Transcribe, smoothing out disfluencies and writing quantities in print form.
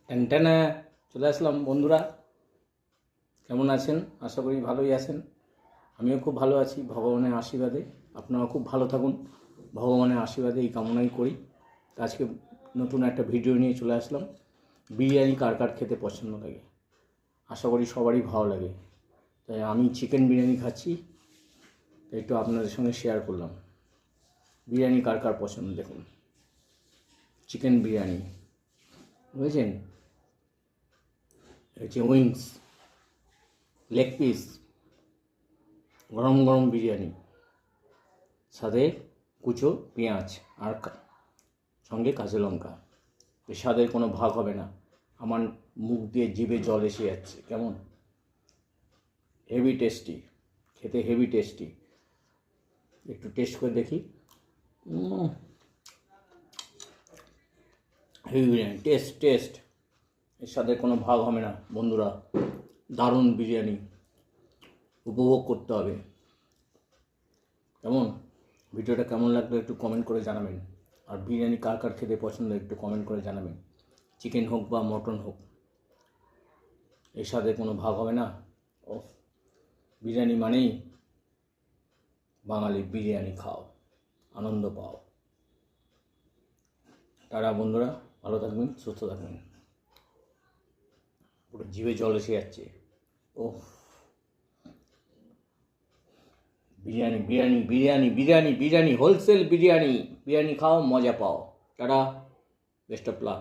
টেনটেনে চলে আসলাম বন্ধুরা। কেমন আছেন? আশা করি ভালোই আছেন। আমিও খুব ভালো আছি ভগবানের আশীর্বাদে। আপনারা খুব ভালো থাকুন, ভগবানের আশীর্বাদে এই কামনাই করি। আজকে নতুন একটা ভিডিও নিয়ে চলে আসলাম। বিরিয়ানি কার কার খেতে পছন্দ লাগে, আশা করি সবারই ভালো লাগে। তাই আমি চিকেন বিরিয়ানি খাচ্ছি, তাই একটু আপনাদের সঙ্গে শেয়ার করলাম। বিরিয়ানি কার কার পছন্দ দেখুন। চিকেন বিরিয়ানি বুঝেছেন, হচ্ছে উইংস, লেগ পিস, গরম গরম বিরিয়ানি, সাথে কুচো পেঁয়াজ আর সঙ্গে কাঁচা লঙ্কা। স্বাদের কোনো ভাগ হবে না। আমার মুখ দিয়ে জিভে জল এসে যাচ্ছে। কেমন হেভি টেস্টি, খেতে হেভি টেস্টি। একটু টেস্ট করে দেখি। হেভি বিরিয়ানি, টেস্ট টেস্ট, এর সাথে কোনো ভাগ হবে না বন্ধুরা। দারুণ বিরিয়ানি, উপভোগ করতে হবে। কেমন ভিডিওটা কেমন লাগলো একটু কমেন্ট করে জানাবেন। আর বিরিয়ানি কার কার খেতে পছন্দ একটু কমেন্ট করে জানাবেন। চিকেন হোক বা মটন হোক, এর সাথে কোনো ভাগ হবে না। ও বিরিয়ানি মানেই বাঙালি বিরিয়ানি খাও, আনন্দ পাও। তারা বন্ধুরা ভালো থাকবেন, সুস্থ থাকবেন। পুরো জিভে জল এসে যাচ্ছে। ও বিরিয়ানি বিরিয়ানি বিরিয়ানি বিরিয়ানি বিরিয়ানি হোলসেল বিরিয়ানি। বিরিয়ানি খাও, মজা পাও। Tata, best of luck.